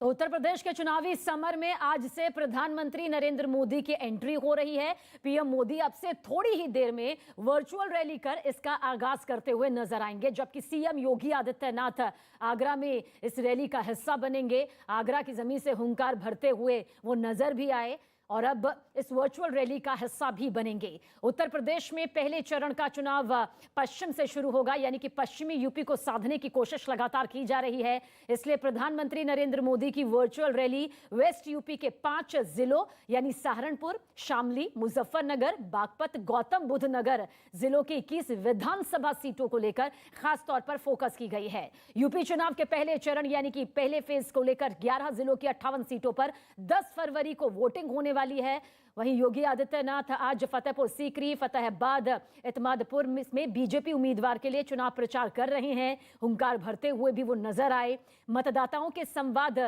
उत्तर प्रदेश के चुनावी समर में आज से प्रधानमंत्री नरेंद्र मोदी की एंट्री हो रही है। पीएम मोदी अब से थोड़ी ही देर में वर्चुअल रैली कर इसका आगाज करते हुए नजर आएंगे, जबकि सीएम योगी आदित्यनाथ आगरा में इस रैली का हिस्सा बनेंगे। आगरा की जमीन से हुंकार भरते हुए वो नजर भी आए और अब इस वर्चुअल रैली का हिस्सा भी बनेंगे। उत्तर प्रदेश में पहले चरण का चुनाव पश्चिम से शुरू होगा, यानी कि पश्चिमी यूपी को साधने की कोशिश लगातार की जा रही है। इसलिए प्रधानमंत्री नरेंद्र मोदी की वर्चुअल रैली वेस्ट यूपी के 5 जिलों यानी सहारनपुर, शामली, मुजफ्फरनगर, बागपत, गौतम बुद्ध नगर जिलों की 21 विधानसभा सीटों को लेकर खास तौर पर फोकस की गई है। यूपी चुनाव के पहले चरण यानी कि पहले फेज को लेकर 11 जिलों की 58 सीटों पर 10 फरवरी को वोटिंग होने वाली है। वहीं योगी आदित्यनाथ आज फतेहपुर सीकरी, फतेहाबाद, एतमादपुर में बीजेपी उम्मीदवार के लिए चुनाव प्रचार कर रहे हैं। हुंकार भरते हुए भी वो नजर आए। मतदाताओं के संवाद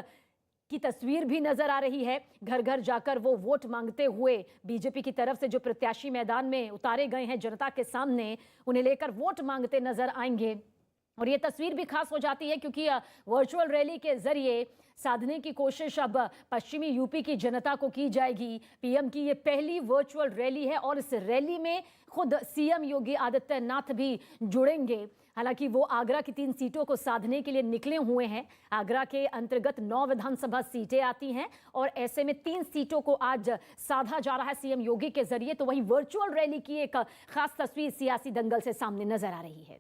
की तस्वीर भी नजर आ रही है। घर घर जाकर वो वोट मांगते हुए बीजेपी की तरफ से जो प्रत्याशी मैदान में उतारे गए हैं जनता के सामने, उन्हें लेकर वोट मांगते नजर आएंगे। और ये तस्वीर भी खास हो जाती है क्योंकि वर्चुअल रैली के जरिए साधने की कोशिश अब पश्चिमी यूपी की जनता को की जाएगी। पीएम की ये पहली वर्चुअल रैली है और इस रैली में खुद सीएम योगी आदित्यनाथ भी जुड़ेंगे। हालांकि वो आगरा की 3 सीटों को साधने के लिए निकले हुए हैं। आगरा के अंतर्गत 9 विधानसभा सीटें आती हैं और ऐसे में 3 सीटों को आज साधा जा रहा है सीएम योगी के जरिए। तो वहीं वर्चुअल रैली की एक खास तस्वीर सियासी दंगल से सामने नजर आ रही है।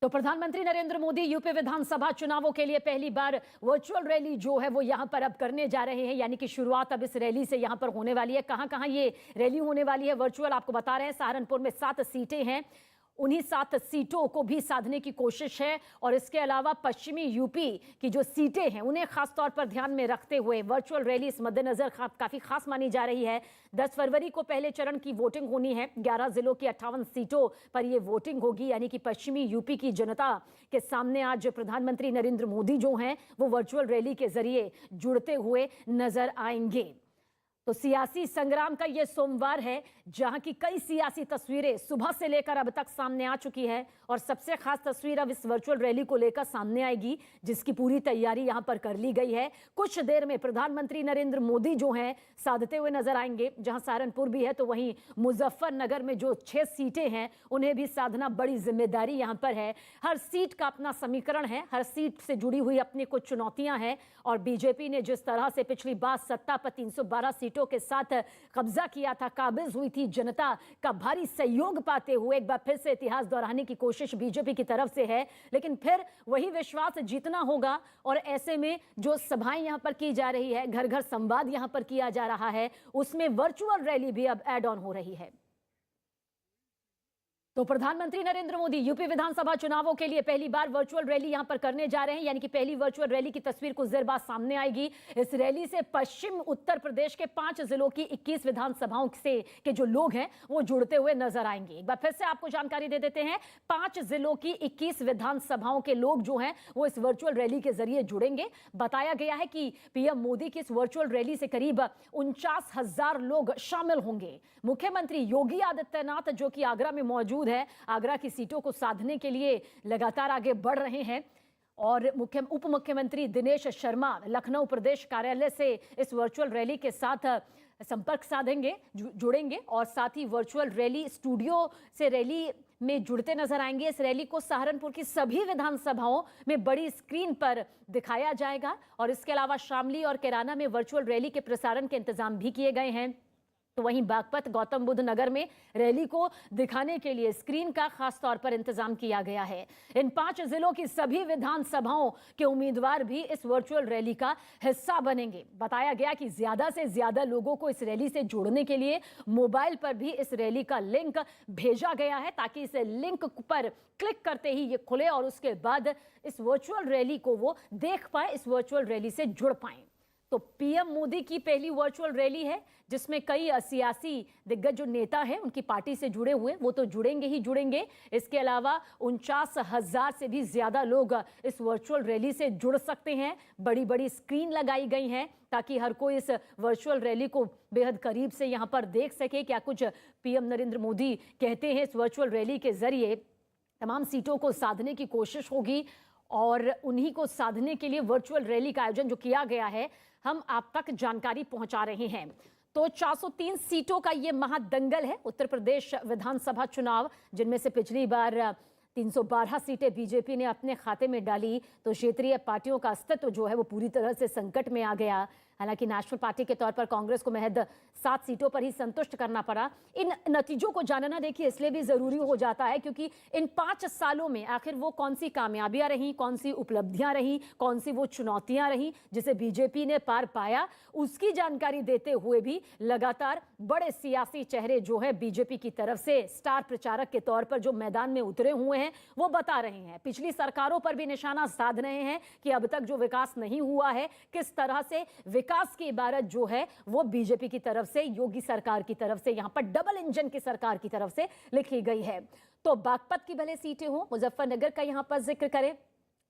तो प्रधानमंत्री नरेंद्र मोदी यूपी विधानसभा चुनावों के लिए पहली बार वर्चुअल रैली जो है वो यहां पर अब करने जा रहे हैं, यानी कि शुरुआत अब इस रैली से यहां पर होने वाली है। कहां-कहां ये रैली होने वाली है वर्चुअल आपको बता रहे हैं। सहारनपुर में 7 सीटें हैं, उन्हीं 7 सीटों को भी साधने की कोशिश है। और इसके अलावा पश्चिमी यूपी की जो सीटें हैं उन्हें खास तौर पर ध्यान में रखते हुए वर्चुअल रैली इस मद्देनजर काफी खास मानी जा रही है। 10 फरवरी को पहले चरण की वोटिंग होनी है। 11 जिलों की 58 सीटों पर यह वोटिंग होगी, यानी कि पश्चिमी यूपी की जनता के सामने आज प्रधानमंत्री नरेंद्र मोदी जो हैं वो वर्चुअल रैली के जरिए जुड़ते हुए नजर आएंगे। तो सियासी संग्राम का यह सोमवार है जहां की कई सियासी तस्वीरें सुबह से लेकर अब तक सामने आ चुकी है और सबसे खास तस्वीर अब इस वर्चुअल रैली को लेकर सामने आएगी, जिसकी पूरी तैयारी यहां पर कर ली गई है। कुछ देर में प्रधानमंत्री नरेंद्र मोदी जो हैं साधते हुए नजर आएंगे। जहां सहारनपुर भी है तो वहीं मुजफ्फरनगर में जो 6 सीटें हैं उन्हें भी साधना बड़ी जिम्मेदारी यहां पर है। हर सीट का अपना समीकरण है, हर सीट से जुड़ी हुई अपनी कुछ चुनौतियां हैं। और बीजेपी ने जिस तरह से पिछली बार सत्ता पर 312 सीटों के साथ कब्जा किया था, काबिज हुई थी, जनता का भारी सहयोग पाते हुए एक बार फिर से इतिहास दोहराने की कोशिश बीजेपी की तरफ से है। लेकिन फिर वही विश्वास जीतना होगा और ऐसे में जो सभाएं यहां पर की जा रही है, घर घर संवाद यहां पर किया जा रहा है, उसमें वर्चुअल रैली भी अब ऐड ऑन हो रही है। तो प्रधानमंत्री नरेंद्र मोदी यूपी विधानसभा चुनावों के लिए पहली बार वर्चुअल रैली यहां पर करने जा रहे हैं, यानी कि पहली वर्चुअल रैली की तस्वीर कुछ देर बाद सामने आएगी। इस रैली से पश्चिम उत्तर प्रदेश के 5 जिलों की 21 विधानसभाओं से के जो लोग हैं वो जुड़ते हुए नजर आएंगे। एक बार फिर से आपको जानकारी दे देते हैं, 5 जिलों की 21 विधानसभाओं के लोग जो हैं वो इस वर्चुअल रैली के जरिए जुड़ेंगे। बताया गया है कि पीएम मोदी की इस वर्चुअल रैली से करीब 49,000 लोग शामिल होंगे। मुख्यमंत्री योगी आदित्यनाथ जो कि आगरा में मौजूद है, आगरा की सीटों को साधने के लिए लगातार आगे बढ़ रहे हैं। और उप मुख्यमंत्री दिनेश शर्मा लखनऊ प्रदेश कार्यालय से इस वर्चुअल रैली के साथ संपर्क साधेंगे, जुड़ेंगे और साथ ही वर्चुअल रैली स्टूडियो से रैली में जुड़ते नजर आएंगे। इस रैली को सहारनपुर की सभी विधानसभाओं में बड़ी स्क्रीन पर दिखाया जाएगा और इसके अलावा शामली और कैराना में वर्चुअल रैली के प्रसारण के इंतजाम भी किए गए हैं। तो वहीं बागपत, गौतम बुद्ध नगर में रैली को दिखाने के लिए स्क्रीन का खास तौर पर इंतजाम किया गया है। इन 5 जिलों की सभी विधानसभाओं के उम्मीदवार भी इस वर्चुअल रैली का हिस्सा बनेंगे। बताया गया कि ज्यादा से ज्यादा लोगों को इस रैली से जोड़ने के लिए मोबाइल पर भी इस रैली का लिंक भेजा गया है, ताकि इस लिंक पर क्लिक करते ही ये खुले और उसके बाद इस वर्चुअल रैली को वो देख पाए, इस वर्चुअल रैली से जुड़ पाए। तो पीएम मोदी की पहली वर्चुअल रैली है जिसमें कई सियासी दिग्गज जो नेता हैं उनकी पार्टी से जुड़े हुए वो तो जुड़ेंगे ही जुड़ेंगे। इसके अलावा 49,000 से भी ज्यादा लोग इस वर्चुअल रैली से जुड़ सकते हैं। बड़ी बड़ी स्क्रीन लगाई गई हैं ताकि हर कोई इस वर्चुअल रैली को बेहद करीब से यहां पर देख सके। क्या कुछ पीएम नरेंद्र मोदी कहते हैं। इस वर्चुअल रैली के जरिए तमाम सीटों को साधने की कोशिश होगी और उन्हीं को साधने के लिए वर्चुअल रैली का आयोजन जो किया गया है हम आप तक जानकारी पहुंचा रहे हैं। तो 403 सीटों का ये महादंगल है उत्तर प्रदेश विधानसभा चुनाव, जिनमें से पिछली बार 312 सीटें बीजेपी ने अपने खाते में डाली तो क्षेत्रीय पार्टियों का अस्तित्व जो है वो पूरी तरह से संकट में आ गया। हालांकि नेशनल पार्टी के तौर पर कांग्रेस को महज 7 सीटों पर ही संतुष्ट करना पड़ा। इन नतीजों को जानना देखिए इसलिए भी जरूरी हो जाता है क्योंकि इन 5 सालों में आखिर वो कौन सी कामयाबियां रही, कौन सी उपलब्धियां रही, कौन सी वो चुनौतियां रही जिसे बीजेपी ने पार पाया, उसकी जानकारी देते हुए भी लगातार बड़े सियासी चेहरे जो है बीजेपी की तरफ से स्टार प्रचारक के तौर पर जो मैदान में उतरे हुए हैं वो बता रहे हैं। पिछली सरकारों पर भी निशाना साध रहे हैं कि अब तक जो विकास नहीं हुआ है, किस तरह से विकास की इबारत जो है वो बीजेपी की तरफ से, योगी सरकार की तरफ से, यहां पर डबल इंजन की सरकार की तरफ से लिखी गई है। तो बागपत की भले सीटें हो, मुजफ्फरनगर का यहां पर जिक्र करें,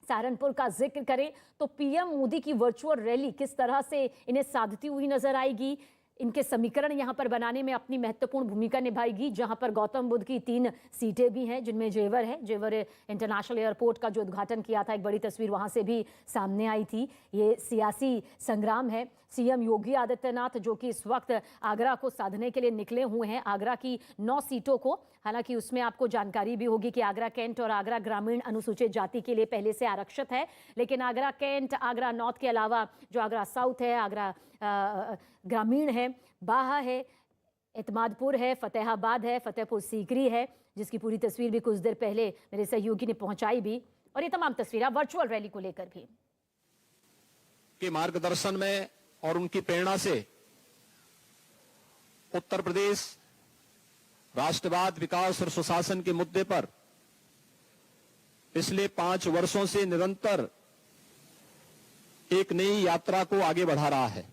सहारनपुर का जिक्र करें, तो पीएम मोदी की वर्चुअल रैली किस तरह से इन्हें साधती हुई नजर आएगी, इनके समीकरण यहां पर बनाने में अपनी महत्वपूर्ण भूमिका निभाएगी। जहां पर गौतम बुद्ध की 3 सीटें भी हैं जिनमें जेवर है। जेवर इंटरनेशनल एयरपोर्ट का जो उद्घाटन किया था, एक बड़ी तस्वीर वहां से भी सामने आई थी। ये सियासी संग्राम है। सीएम योगी आदित्यनाथ जो कि इस वक्त आगरा को साधने के लिए निकले हुए हैं, आगरा की 9 सीटों को। हालांकि उसमें आपको जानकारी भी होगी कि आगरा कैंट और आगरा ग्रामीण अनुसूचित जाति के लिए पहले से आरक्षित है, लेकिन आगरा कैंट, आगरा नॉर्थ के अलावा जो आगरा साउथ है, आगरा ग्रामीण है, बाहा है, एतमादपुर है, फतेहाबाद है, फतेहपुर सीकरी है, जिसकी पूरी तस्वीर भी कुछ देर पहले मेरे सहयोगी ने पहुंचाई भी, और ये तमाम तस्वीरें वर्चुअल रैली को लेकर भी के मार्गदर्शन में और उनकी प्रेरणा से उत्तर प्रदेश राष्ट्रवाद, विकास और सुशासन के मुद्दे पर पिछले 5 वर्षों से निरंतर एक नई यात्रा को आगे बढ़ा रहा है।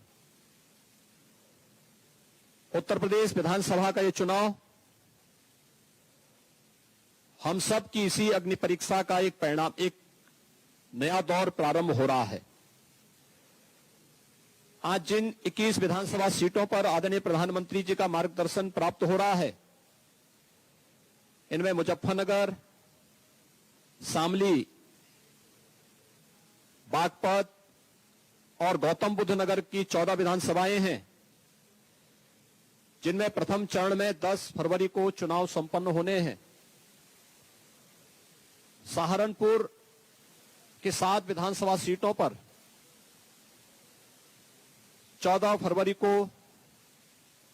उत्तर प्रदेश विधानसभा का यह चुनाव हम सब की इसी अग्नि परीक्षा का एक परिणाम, एक नया दौर प्रारंभ हो रहा है। आज जिन 21 विधानसभा सीटों पर आदरणीय प्रधानमंत्री जी का मार्गदर्शन प्राप्त हो रहा है, इनमें मुजफ्फरनगर, शामली, बागपत और गौतम बुद्ध नगर की 14 विधानसभाएं हैं, जिनमें प्रथम चरण में 10 फरवरी को चुनाव संपन्न होने हैं। सहारनपुर के 7 विधानसभा सीटों पर 14 फरवरी को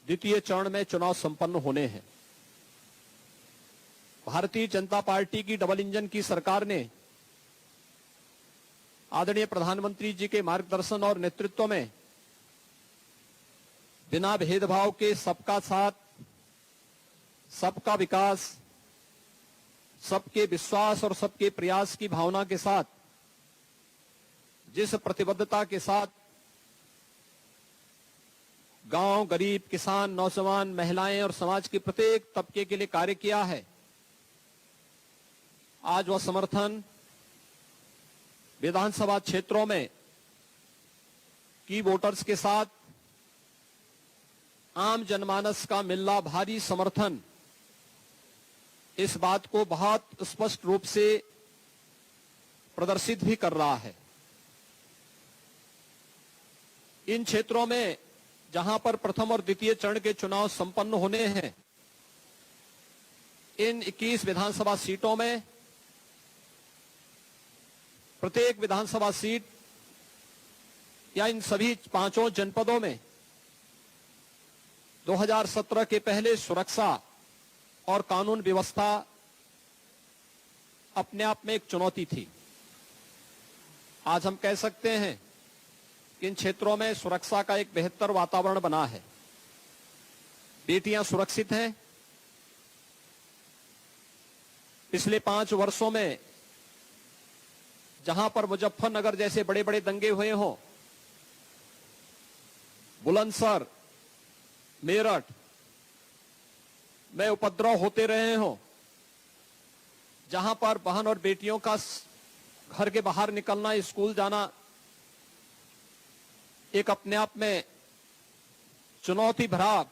द्वितीय चरण में चुनाव संपन्न होने हैं। भारतीय जनता पार्टी की डबल इंजन की सरकार ने आदरणीय प्रधानमंत्री जी के मार्गदर्शन और नेतृत्व में बिना भेदभाव के सबका साथ, सबका विकास, सबके विश्वास और सबके प्रयास की भावना के साथ, जिस प्रतिबद्धता के साथ गांव, गरीब, किसान, नौजवान, महिलाएं और समाज के प्रत्येक तबके के लिए कार्य किया है, आज वह समर्थन विधानसभा क्षेत्रों में की वोटर्स के साथ आम जनमानस का मिलना भारी समर्थन इस बात को बहुत स्पष्ट रूप से प्रदर्शित भी कर रहा है। इन क्षेत्रों में जहां पर प्रथम और द्वितीय चरण के चुनाव संपन्न होने हैं, इन 21 विधानसभा सीटों में प्रत्येक विधानसभा सीट या इन सभी 5 जनपदों में 2017 के पहले सुरक्षा और कानून व्यवस्था अपने आप में एक चुनौती थी। आज हम कह सकते हैं कि इन क्षेत्रों में सुरक्षा का एक बेहतर वातावरण बना है। बेटियां सुरक्षित हैं। पिछले 5 वर्षों में जहां पर मुजफ्फरनगर जैसे बड़े बड़े दंगे हुए हों, बुलंदशहर, मेरठ में उपद्रव होते रहे हों, जहां पर बहन और बेटियों का घर के बाहर निकलना, स्कूल जाना एक अपने आप में चुनौती भरा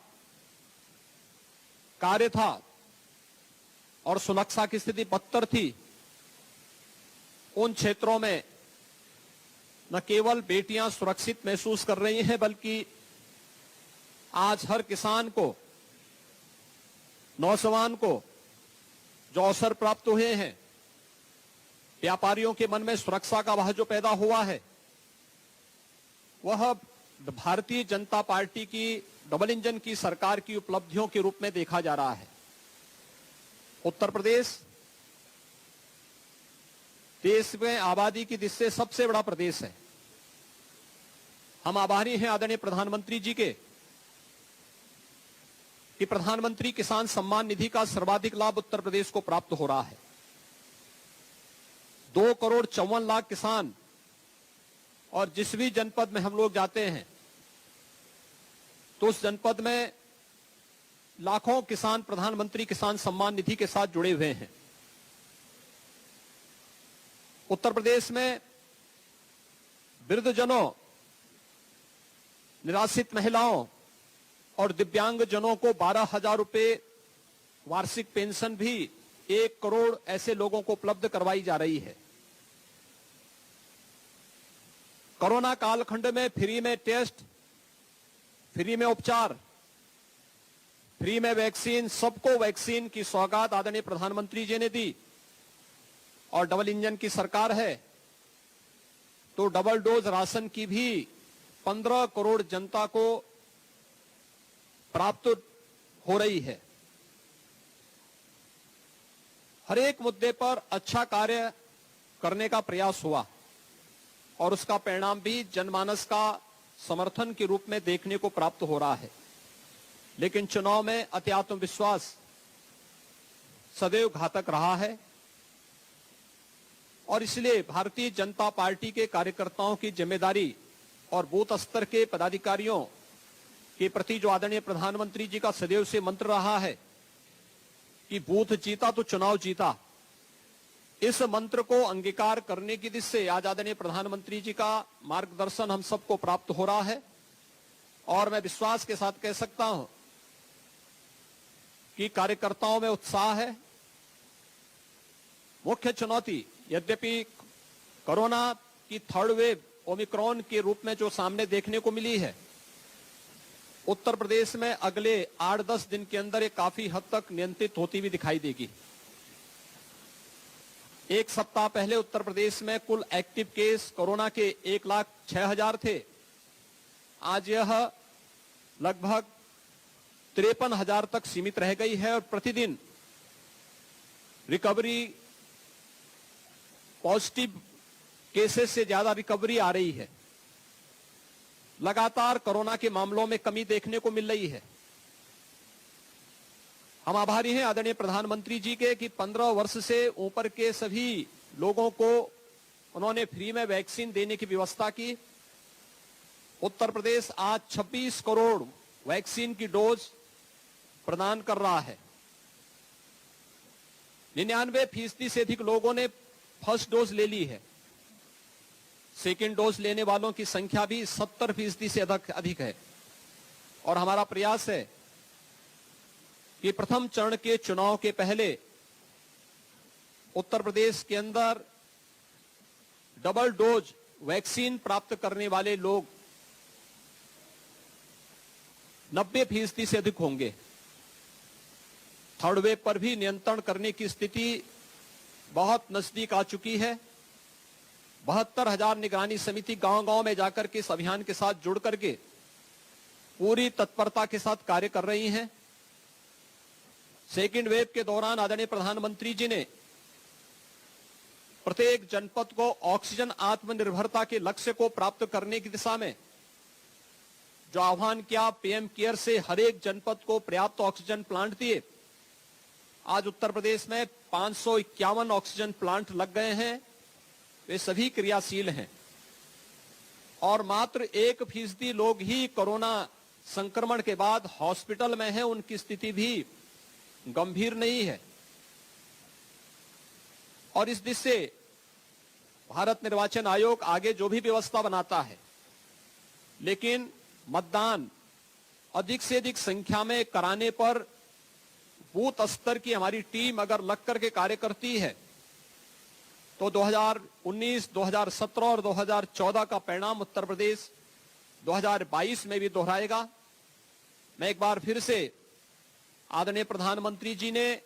कार्य था और सुरक्षा की स्थिति बदतर थी, उन क्षेत्रों में न केवल बेटियां सुरक्षित महसूस कर रही हैं, बल्कि आज हर किसान को, नौजवान को जो अवसर प्राप्त हुए हैं, व्यापारियों के मन में सुरक्षा का वह जो पैदा हुआ है, वह भारतीय जनता पार्टी की डबल इंजन की सरकार की उपलब्धियों के रूप में देखा जा रहा है। उत्तर प्रदेश देश में आबादी की दृष्टि से सबसे बड़ा प्रदेश है। हम आभारी हैं आदरणीय प्रधानमंत्री जी के कि प्रधानमंत्री किसान सम्मान निधि का सर्वाधिक लाभ उत्तर प्रदेश को प्राप्त हो रहा है। 2,54,00,000 किसान, और जिस भी जनपद में हम लोग जाते हैं तो उस जनपद में लाखों किसान प्रधानमंत्री किसान सम्मान निधि के साथ जुड़े हुए हैं। उत्तर प्रदेश में वृद्धजनों, निराश्रित महिलाओं और दिव्यांग जनों को 12,000 रुपए वार्षिक पेंशन भी 1 करोड़ ऐसे लोगों को उपलब्ध करवाई जा रही है। कोरोना कालखंड में फ्री में टेस्ट, फ्री में उपचार, फ्री में वैक्सीन, सबको वैक्सीन की सौगात आदरणीय प्रधानमंत्री जी ने दी। और डबल इंजन की सरकार है तो डबल डोज राशन की भी 15 करोड़ जनता को प्राप्त हो रही है। हर एक मुद्दे पर अच्छा कार्य करने का प्रयास हुआ और उसका परिणाम भी जनमानस का समर्थन के रूप में देखने को प्राप्त हो रहा है। लेकिन चुनाव में अति आत्मविश्वास सदैव घातक रहा है और इसलिए भारतीय जनता पार्टी के कार्यकर्ताओं की जिम्मेदारी और बूथ स्तर के पदाधिकारियों के प्रति जो आदरणीय प्रधानमंत्री जी का सदैव से मंत्र रहा है कि बूथ जीता तो चुनाव जीता, इस मंत्र को अंगीकार करने की दिशा से आज आदरणीय प्रधानमंत्री जी का मार्गदर्शन हम सबको प्राप्त हो रहा है। और मैं विश्वास के साथ कह सकता हूं कि कार्यकर्ताओं में उत्साह है। मुख्य चुनौती यद्यपि कोरोना की थर्ड वेव ओमिक्रॉन के रूप में जो सामने देखने को मिली है, उत्तर प्रदेश में अगले 8-10 दिन के अंदर ये काफी हद तक नियंत्रित होती हुई दिखाई देगी। एक सप्ताह पहले उत्तर प्रदेश में कुल एक्टिव केस कोरोना के 1,06,000 थे। आज यह लगभग 53,000 तक सीमित रह गई है और प्रतिदिन रिकवरी, पॉजिटिव केसेस से ज्यादा रिकवरी आ रही है। लगातार कोरोना के मामलों में कमी देखने को मिल रही है। हम आभारी हैं आदरणीय प्रधानमंत्री जी के कि 15 वर्ष से ऊपर के सभी लोगों को उन्होंने फ्री में वैक्सीन देने की व्यवस्था की। उत्तर प्रदेश आज 26 करोड़ वैक्सीन की डोज प्रदान कर रहा है। 99% से अधिक लोगों ने फर्स्ट डोज ले ली है। सेकेंड डोज लेने वालों की संख्या भी 70% से अधिक है। और हमारा प्रयास है कि प्रथम चरण के चुनाव के पहले उत्तर प्रदेश के अंदर डबल डोज वैक्सीन प्राप्त करने वाले लोग 90% से अधिक होंगे। थर्ड वेव पर भी नियंत्रण करने की स्थिति बहुत नजदीक आ चुकी है। 72,000 निगरानी समिति गांव-गांव में जाकर के इस अभियान के साथ जुड़ करके पूरी तत्परता के साथ कार्य कर रही हैं। सेकेंड वेव के दौरान आदरणीय प्रधानमंत्री जी ने प्रत्येक जनपद को ऑक्सीजन आत्मनिर्भरता के लक्ष्य को प्राप्त करने की दिशा में जो आह्वान किया, पीएम केयर से हर एक जनपद को पर्याप्त ऑक्सीजन प्लांट दिए। आज उत्तर प्रदेश में 551 ऑक्सीजन प्लांट लग गए हैं। वे सभी क्रियाशील हैं और मात्र 1% लोग ही कोरोना संक्रमण के बाद हॉस्पिटल में हैं, उनकी स्थिति भी गंभीर नहीं है। और इस दिशा से भारत निर्वाचन आयोग आगे जो भी व्यवस्था बनाता है, लेकिन मतदान अधिक से अधिक संख्या में कराने पर बूथ स्तर की हमारी टीम अगर लग करके कार्य करती है तो 2019, 2017 और 2014 का परिणाम उत्तर प्रदेश 2022 में भी दोहराएगा। मैं एक बार फिर से आदरणीय प्रधानमंत्री जी ने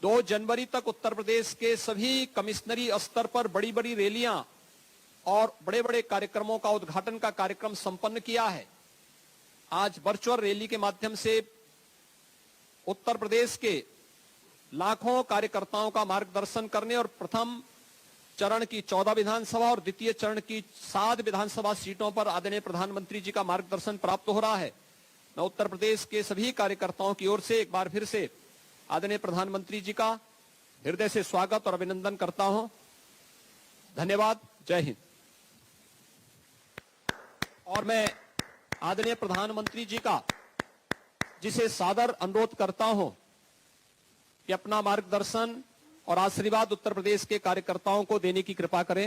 2 जनवरी तक उत्तर प्रदेश के सभी कमिश्नरी स्तर पर बड़ी बड़ी रैलियां और बड़े बड़े कार्यक्रमों का उद्घाटन का कार्यक्रम संपन्न किया है। आज वर्चुअल रैली के माध्यम से उत्तर प्रदेश के लाखों कार्यकर्ताओं का मार्गदर्शन करने और प्रथम चरण की 14 विधानसभा और द्वितीय चरण की 7 विधानसभा सीटों पर आदरणीय प्रधानमंत्री जी का मार्गदर्शन प्राप्त हो रहा है। मैं उत्तर प्रदेश के सभी कार्यकर्ताओं की ओर से एक बार फिर से आदरणीय प्रधानमंत्री जी का हृदय से स्वागत और अभिनंदन करता हूं। धन्यवाद। जय हिंद। और मैं आदरणीय प्रधानमंत्री जी का जिसे सादर अनुरोध करता हूं कि अपना मार्गदर्शन और आशीर्वाद उत्तर प्रदेश के कार्यकर्ताओं को देने की कृपा करें।